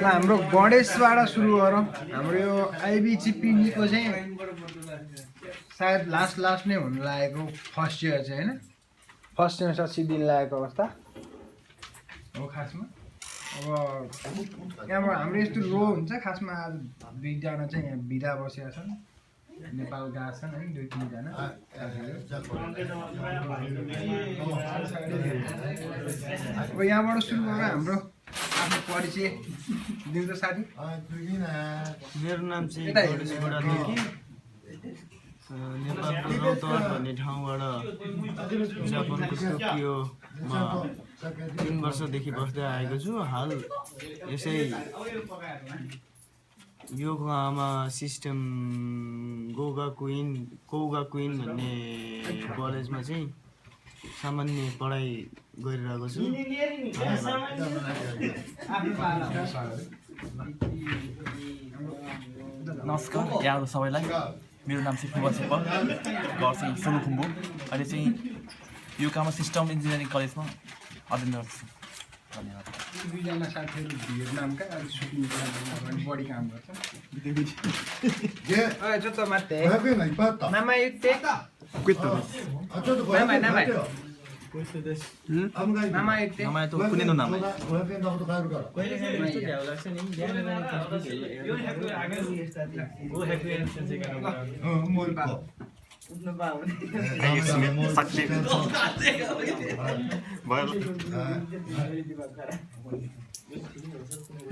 हाम्रो गणेशबाट सुरु गरौँ हाम्रो यो आइबिजिपिनीको चाहिँ सायद लास्ट नै हुन लागेको फर्स्ट इयर चाहिँ हैन फर्स्ट सेमेस्टर सिद्धिन लागेको अवस्था हो खासमा अब यहाँबाट हाम्रो यस्तो रो हुन्छ खासमा आज दुईजना चाहिँ यहाँ बिदा बसेका छन् नेपाल गएका छन् है दुई तीनजना अब यहाँबाट सुरु गरेर हाम्रो आफ्नो परिचय दिनु त साथी मेरो नाम चाहिँ गणेश बुढाथोकी नेपालको रौतहट भन्ने ठाउँबाट जापानको टोकियोमा 3 वर्षदेखि बस्दै आएको छु। हाल यसै योकोहामा सिस्टम कौगा क्विन भन्ने कलेजमा चाहिँ सामान्य पढाइ गरिरहेको छु। नमस्कार यहाँहरू सबैलाई मेरो नाम चाहिँ फुवा शेर्पा घर चाहिँ सोलुखुम्बु अहिले चाहिँ योकोहामा सिस्टम इन्जिनियरिङ कलेजमा अध्ययन गर्छु। धन्यवाद। दुईजना साथीहरू भियतनामका बढी काम गर्छन्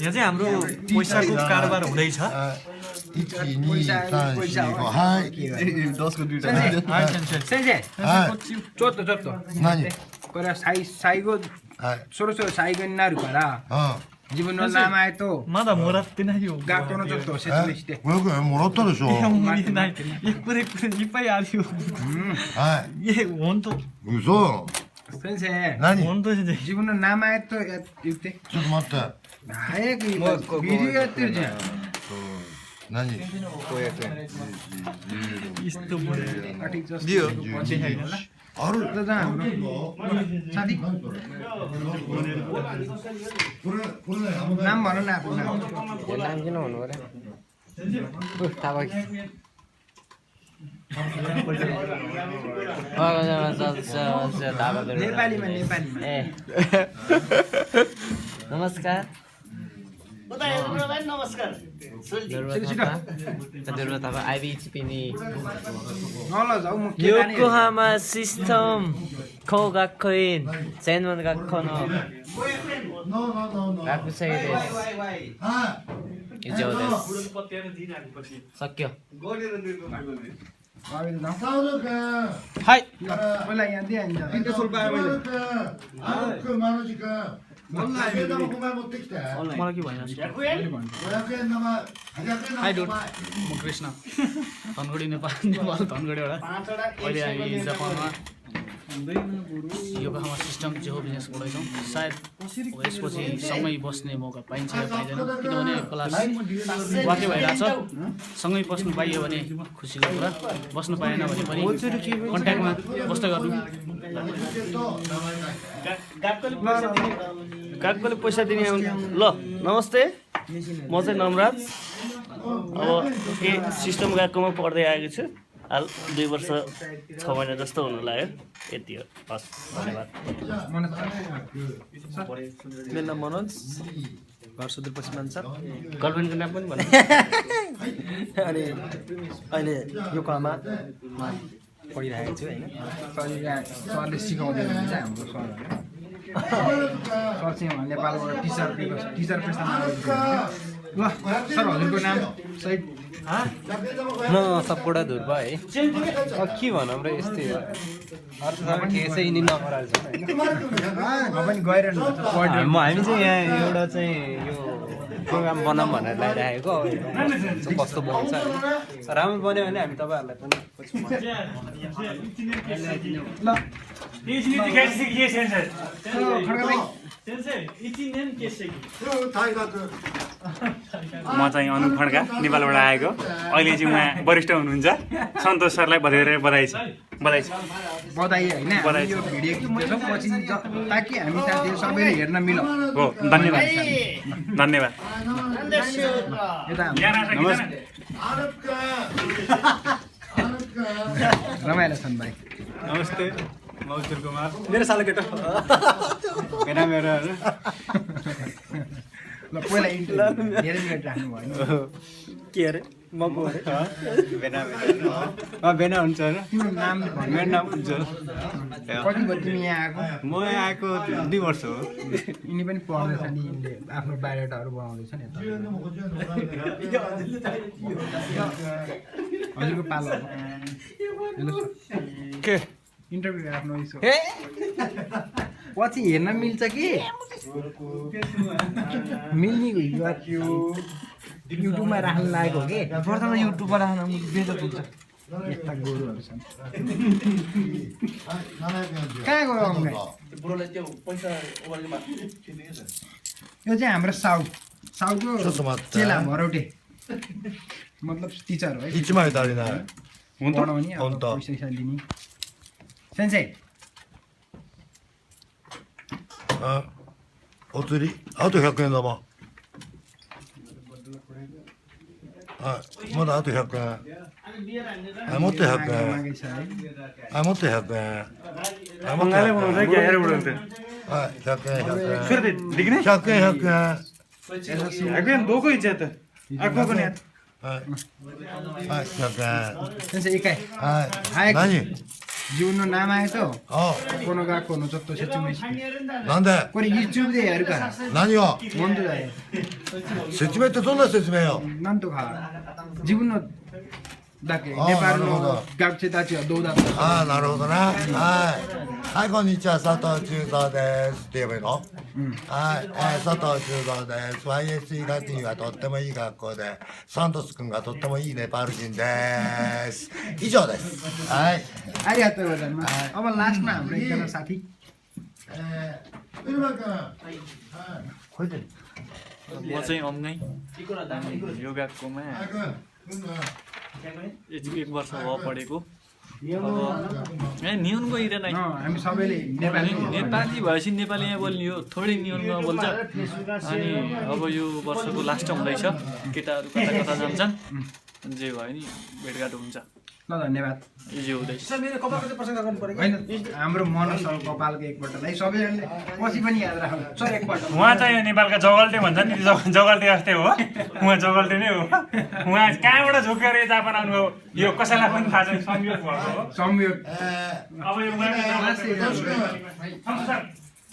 यहाँ चाहिँ हाम्रो पैसाको कारोबार हुँदैछ।自分の名前とまだもらってないよ。学校のちょっと説明して。500円もらったでしょ。いやもう見てない。いっぱいあるよ。はい。いや本当。嘘。先生。何？本当にね。自分の名前と言って。ちょっと待って。早く今ビデオやってるじゃん。何？500円。इस्तो बोले। दियो।ある。दादा हाम्रो साथी नाम भन न आफ्नो नाम किन भन्नु पर्यो थाहा भयो नेपालीमा ए नमस्कार नमस्कार योकोहामा सिस्टम कौगा क्विन専門学校の学生です。以上です。सक्योはい。मलाई यहाँ दिइहाल्छ मलाई के भइरहेको हाई डुड म कृष्ण धनगढी नेपाल धनगढीबाट अहिले हामी जापानमा योकोहामा सिस्टम जो बिजनेस गर्दैछौँ। सायद यसपछि सँगै बस्ने मौका पाइन्छ या पाइँदैन किनभने क्लास वाक्य भइरहेछ। सँगै बस्नु पाइयो भने खुसीको कुरा, बस्नु पाएन भने पनि कन्ट्याक्टमा बस्दै गर्नु। कागले पैसा दिने ल नमस्ते म चाहिँ नमराज अब सिस्टम गएकोमा पढ्दै आएको छु। हाल 2 वर्ष 6 महिना जस्तो हुन लाग्यो। यति हो बस धन्यवाद। मेरो नाम मनोज घर सुदूरपश्चिम अञ्चल गर्लफ्रेन्डको नाम पनि भन्नु अनि अहिले योकोहामा पढिरहेको छु हैन। सरले सिकाउँदै हुनुहुन्छ हाम्रो सर चाहिँ नेपालबाट टिचर पेसामा ल सर हजुरको नाम सहित न सबकोटा धुर्बा है के भनौँ र यस्तै हो अर्थमा केसै नि नपराल्छ पनि गइरहनु हामी चाहिँ यहाँ एउटा चाहिँ यो प्रोग्राम बनाऊँ भनेर ल्याइरहेको कस्तो बन्छ राम्रो बन्यो भने हामी तपाईँहरूलाई पनि ल म चाहिँ अनु खड्का नेपालबाट आएको अहिले चाहिँ उहाँ वरिष्ठ हुनुहुन्छ सन्तोष सरलाई बधाई छ बधाई होइन बधाई यो भिडियो खिच्दैछौँ पछि ताकि हामी साथीहरू सबैले हेर्न मिलौँ हो धन्यवाद धन्यवाद यता नमस्ते रमाइलो छन् भाइ नमस्ते म उज्जवल कुमार मेरो सालो केटो मेरो ल पहिला इन्टरभ्यू धेरै मिनट राख्नु भएन के अरे म को अरे बेना हुन्छ होइन तिम्रो नाम भन्नु मेरो नाम हुन्छ कति भयो तिमी यहाँ आएको म यहाँ आएको 2 वर्ष हो यिनी पनि पढ्दैछ नि यिनले आफ्नो बायोडाटाहरू बनाउँदैछ नि हजुरको पालो के इन्टरभ्यू आफ्नो यसो पछि हेर्न मिल्छ कि मिल्ने युट्युबमा राख्नु लागेको हो कि प्रथम युट्युबमा राख्न बेजत हुन्छ यस्ता गोरुहरू छन् कहाँ गयो अङ्गाई यो चाहिँ हाम्रो साउको चेला भरौटे मतलब टिचर हो है 1枚足りない पढाउने अब अन्त। पैसा लिने सेन्सेई あお釣りあと100円だもんまだあと100円もっと100円 मागेछ है もっと100円もっと बङ्गालै 100 बनाउँछ 円 कि हेरेर उडाउँछ はい100円100 फेरि देख्ने 円100円100円 आएको दोको इच्छा त आएको पनि はい100円 सेन्सेई एकाइ はい आएको 何 जिउनु नाम आयो त あ कोनो गएको कोनो जस्तो छ चुमे なんで कोरे युट्युब दे हेर का 何を मन तो जाए 説明ってどんな説明よ なんとか自分のだけ あー ネパールなるほど の学生たちはどうだったか ああなるほどなはいはいこんにちは佐藤忠三ですって言えばいいの、はい、佐藤忠三です YSE 学院はとってもいい学校でサントス君がとってもいいネパール人です以上ですはい ありがとうございます अब लास्टमा हाम्रो एकजना साथी म चाहिँ अङ्गाई योगाकोमा 1 वर्ष भयो पढेको अब नियनको इरेन हामी सबैले नेपाली नेपाली भएपछि नेपाली यहाँ बोल्ने हो थोरै नियनमा बोल्छ अनि अब यो वर्षको लास्ट हुँदैछ केटाहरू कता कता जान्छन् जे भयो नि भेटघाट हुन्छ ल धन्यवाद यो हुँदैछ होइन हाम्रो मनसल कपालको एकपल्ट है सबैजनाले पछि पनि याद राख्नु सर एकपल्ट उहाँ चाहिँ नेपालका जगल्टे भन्छ नि जगल्टे जस्तै हो उहाँ जगल्टे नै हो उहाँ कहाँबाट झुकेर जापान आउनुभयो यो कसैलाई पनि थाहा छैन संयोग भएको हो संयोग अब यो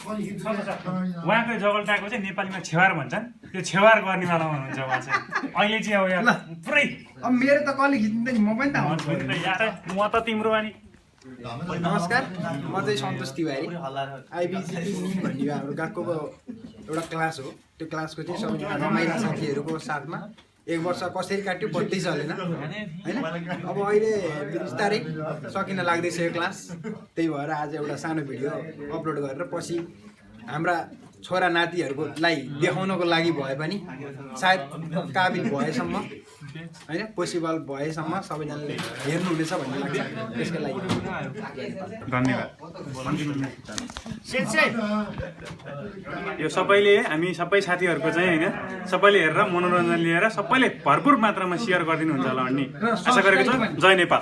उहाँको जगल्टाको चाहिँ नेपालीमा छेवार भन्छन् त्यो छेवार गर्नेवाला हुनुहुन्छ उहाँ चाहिँ अहिले चाहिँ अब यहाँ पुरै अब मेरो त कसले खिच्नु नि म पनि त आउँछु म त तिम्रो अनि नमस्कार म चाहिँ सन्तोष तिवारी आइबिजिपी निम भन्ने यो हाम्रो गएको एउटा क्लास हो त्यो क्लासको चाहिँ सबैजना रमाइला साथीहरूको साथमा 1 वर्ष कसरी काट्यो पत्तै चलेन हैन अब अहिले बिस्तारै सकिन लाग्दैछ यो क्लास त्यही भएर आज एउटा सानो भिडियो अपलोड गरेर पछि हाम्रा छोरा नातिहरूलाई देखाउनको लागि भए पनि सायद काबिल भएसम्म हैन पोसिबल भएसम्म सबैजनाले हेर्नुहुनेछ भन्ने लाग्छ त्यसको लागि धन्यवाद यो सबैले हामी सबै साथीहरूको चाहिँ हैन सबैले हेरेर मनोरञ्जन लिएर सबैले भरपुर मात्रामा सेयर गरिदिनुहुन्छ होला भन्ने आशा गरेको छु जय नेपाल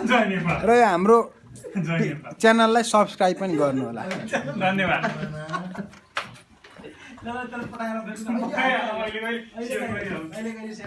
जय नेपाल र यो हाम्रो जय नेपाल च्यानललाई सब्स्क्राइब पनि गर्नु होला धन्यवाद